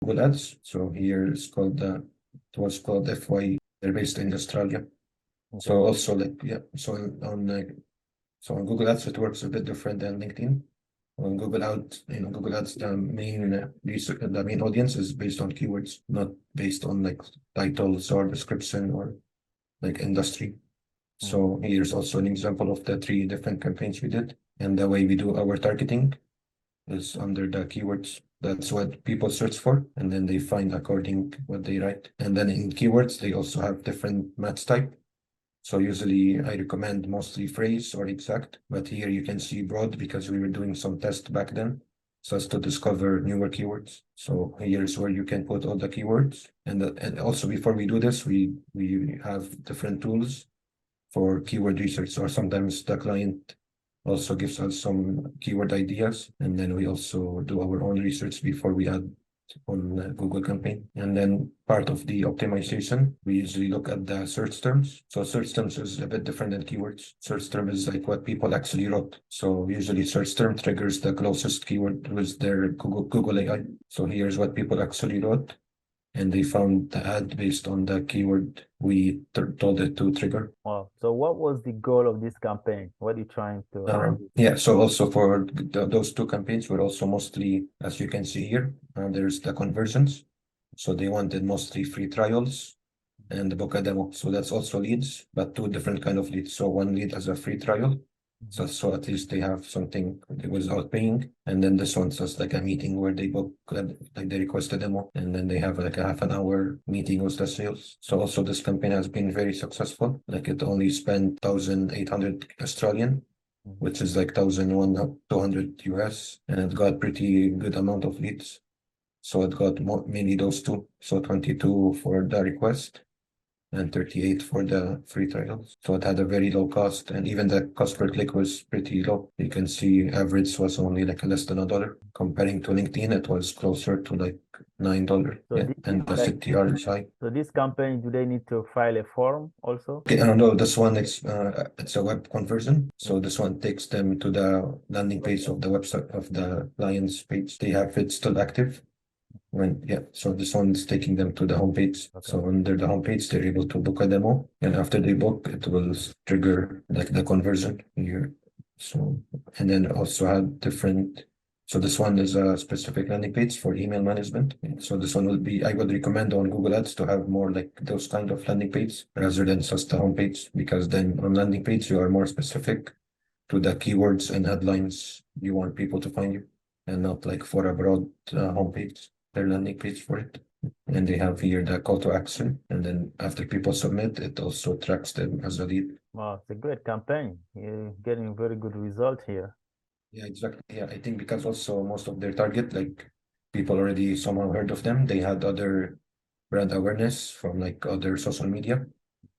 Google Ads. So here it's called it was called FY. They're based in Australia. Okay. So also like so on Google Ads it works a bit different than LinkedIn. On Google Ads, Google Ads, the main audience is based on keywords, not based on like titles or description or like industry. So here's also an example of the 3 different campaigns we did. And the way we do our targeting is under the keywords. That's what people search for, and then they find according what they write. And then in keywords, they also have different match type. So usually I recommend mostly phrase or exact, but here you can see broad because we were doing some tests back then, so as to discover newer keywords. So here's where you can put all the keywords. And also before we do this, we have different tools for keyword research, or sometimes the client also gives us some keyword ideas, and then we also do our own research before we add on Google campaign. And then part of the optimization, we usually look at the search terms. So search terms is a bit different than keywords. Search term is like what people actually wrote. So usually search term triggers the closest keyword with their Google AI. So here's what people actually wrote, and they found the ad based on the keyword we told it to trigger. Wow. So what was the goal of this campaign? What are you trying to Yeah, so also for those 2 campaigns were also mostly, as you can see here, there's the conversions. So they wanted mostly free trials and book a demo. So that's also leads, but 2 different kind of leads. So one lead as a free trial. So at least they have something without paying. And then this one's just like a meeting where they book, like they request a demo, and then they have like a half an hour meeting with the sales. So also this campaign has been very successful. Like it only spent 1,800 Australian, which is like 1,200 US, and it got pretty good amount of leads. So it got mainly those 2. So 22 for the request and 38 for the free trials. So it had a very low cost, and even the cost per click was pretty low. You can see average was only like less than $1. Comparing to LinkedIn, it was closer to like $9. So Yeah, and the CTR is high. So this campaign, do they need to file a form also? Okay, I don't know. This one is it's a web conversion. So this one takes them to the landing page of the website of the client's page. They have it still active. So this one is taking them to the homepage. Okay. So under the homepage, they're able to book a demo, and after they book, it will trigger like the conversion here. So, and then also have different. So this one is a specific landing page for email management. So this one will be, I would recommend on Google Ads to have more like those kind of landing pages rather than just the homepage, because then on landing page, you are more specific to the keywords and headlines you want people to find you, and not like for a broad homepage, their landing page for it. And they have here the call to action, and then after people submit, it also tracks them as a lead. Wow, it's a great campaign. You're getting very good result here. Yeah, exactly. Yeah, I think because also most of their target, like people already somehow heard of them, they had other brand awareness from like other social media.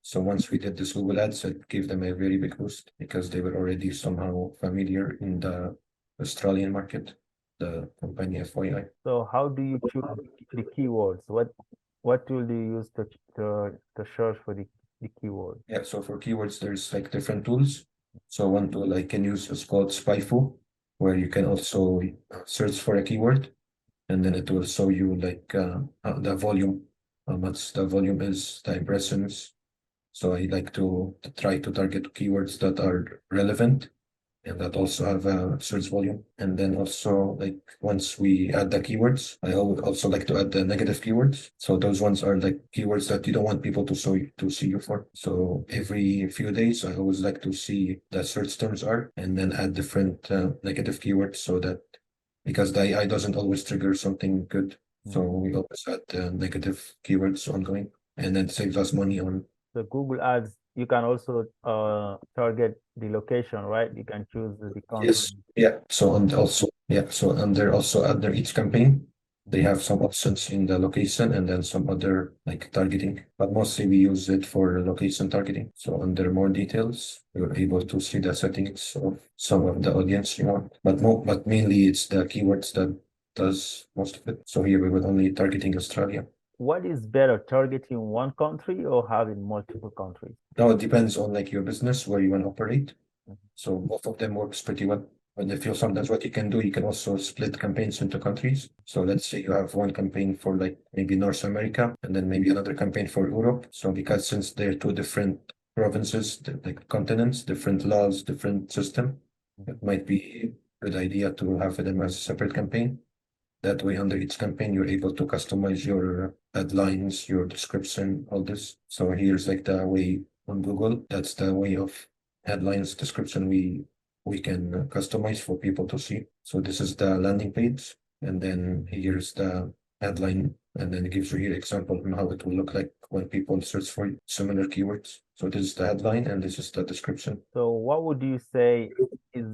So once we did this Google Ads, it gave them a very big boost because they were already somehow familiar in the Australian market, the company FYI. So how do you choose the keywords? What tool do you use to search for the keyword? Yeah, so for keywords, there's like different tools. So one tool I can use is called SpyFu, where you can also search for a keyword, and then it will show you like the volume, how much the volume is, the impressions. So I like to try to target keywords that are relevant and that also have a search volume. And then also, like once we add the keywords, I also like to add the negative keywords. So those ones are like keywords that you don't want people to see you for. So every few days, I always like to see the search terms are, and then add different negative keywords, so that because the AI doesn't always trigger something good. So we always add negative keywords ongoing, and then saves us money on. So Google Ads, you can also target the location, right? You can choose the country. Yes, yeah. So and also so under each campaign, they have some options in the location and then some other like targeting. But mostly we use it for location targeting. So under more details, you're able to see the settings of some of the audience you want. But mainly it's the keywords that does most of it. So here we will only targeting Australia. What is better, targeting one country or having multiple countries? Now it depends on like your business where you want to operate. So both of them works pretty well. And if you sometimes what you can do, you can also split campaigns into countries. So let's say you have one campaign for like maybe North America and then maybe another campaign for Europe. So because since they're two different provinces, like continents, different laws, different system, it might be a good idea to have them as a separate campaign. That way, under each campaign, you're able to customize your headlines, your description, all this. So here's like the way on Google. That's the way of headlines description we can customize for people to see. So this is the landing page, and then here's the headline, and then it gives you here example on how it will look like when people search for similar keywords. So this is the headline, and this is the description. So what would you say is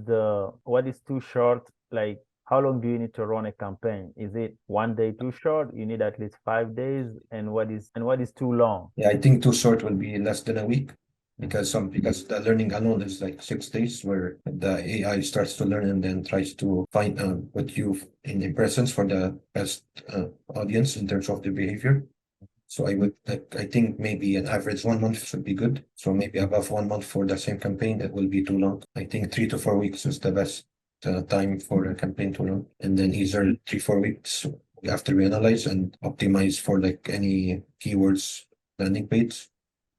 what is too short? Like, how long do you need to run a campaign? Is it 1 day too short? You need at least 5 days, and what is too long? Yeah, I think too short will be less than a week because the learning alone is like 6 days where the AI starts to learn and then tries to find put you in impressions for the best audience in terms of the behavior. So I think maybe an average 1 month should be good. So maybe above 1 month for the same campaign, that will be too long. I think 3 to 4 weeks is the best time for a campaign to run. And then either 3, 4 weeks after we analyze and optimize for like any keywords landing page,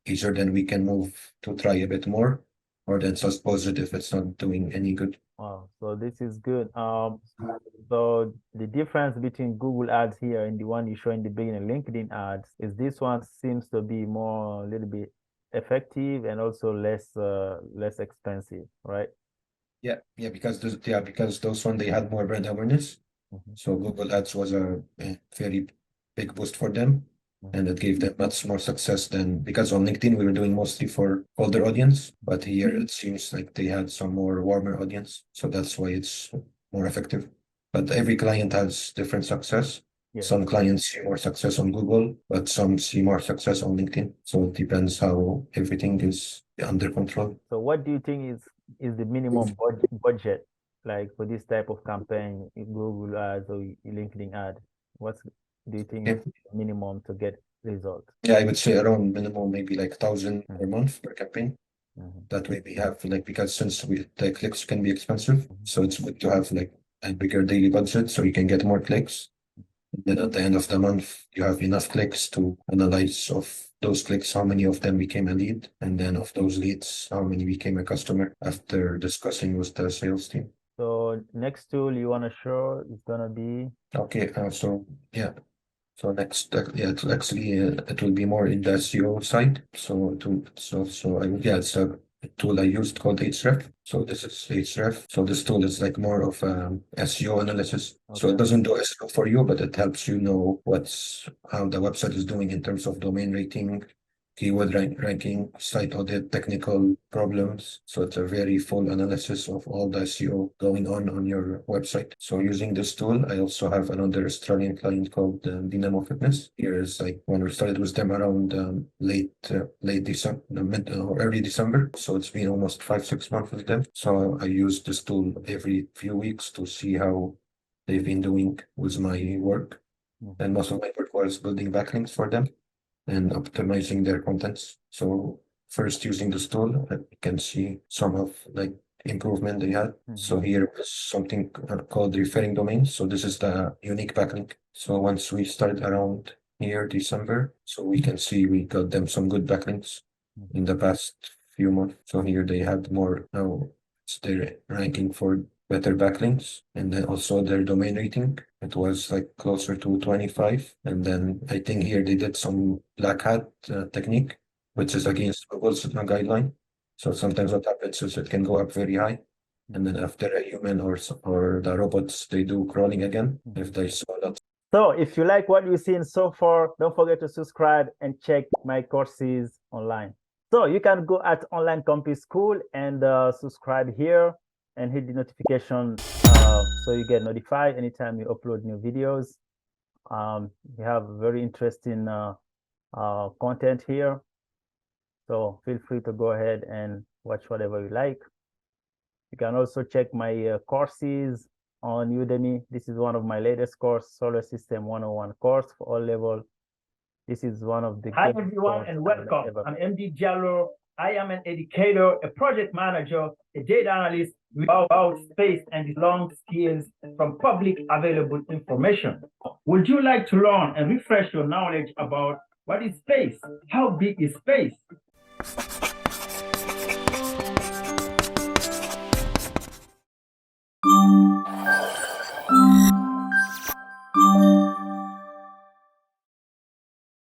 either then we can move to try a bit more, or then just pause it if it's not doing any good. Wow, so this is good. So the difference between Google ads here and the one you show in the beginning, LinkedIn ads, is this one seems to be more a little bit effective and also less expensive, right? Yeah, because those one they had more brand awareness. So Google Ads was a very big boost for them, and it gave them much more success than because on LinkedIn we were doing mostly for older audience, but here it seems like they had some more warmer audience, so that's why it's more effective. But every client has different success. Yeah. Some clients see more success on Google, but some see more success on LinkedIn. So it depends how everything is under control. So what do you think is the minimum budget like for this type of campaign, Google ads or LinkedIn ad? What do you think is the minimum to get results? Yeah, I would say around minimum maybe like 1,000 per month per campaign. That way we have like because since the clicks can be expensive, so it's good to have like a bigger daily budget so you can get more clicks. Then at the end of the month, you have enough clicks to analyze of those clicks, how many of them became a lead, and then of those leads, how many became a customer after discussing with the sales team. So next tool you want to show is gonna be Okay, so yeah. So next, yeah, it's actually it will be more in the SEO side. It's a tool I used called Href. So this is Href. So this tool is like more of SEO analysis. So it doesn't do SEO for you, but it helps you know how the website is doing in terms of domain rating, keyword ranking, site audit, technical problems. So it's a very full analysis of all the SEO going on your website. So using this tool, I also have another Australian client called Dynamo Fitness. Here is like when we started with them around late December, mid or early December. So it's been almost 5, 6 months with them. So I use this tool every few weeks to see how they've been doing with my work. And most of my work was building backlinks for them and optimizing their contents. So first using this tool, I can see some of like improvement they had. So here is something called referring domains. So this is the unique backlink. So once we start around here, December, so we can see we got them some good backlinks in the past few months. So here they had more now. It's their ranking for better backlinks and then also their domain rating. It was like closer to 25. And then I think here they did some black hat technique, which is against Google's guideline. So sometimes what happens is it can go up very high. And then after a human or the robots, they do crawling again if they saw that. So if you like what you've seen so far, don't forget to subscribe and check my courses online. So you can go at Online Campus School and subscribe here and hit the notification so you get notified anytime you upload new videos. We have very interesting content here. So feel free to go ahead and watch whatever you like. You can also check my courses on Udemy. This is one of my latest course, Solar System 101 course for all level. This is one of the Hi everyone and welcome. I'm MD Diallo. I am an educator, a project manager, a data analyst, about space and long skills from public available information. Would you like to learn and refresh your knowledge about what is space? How big is space?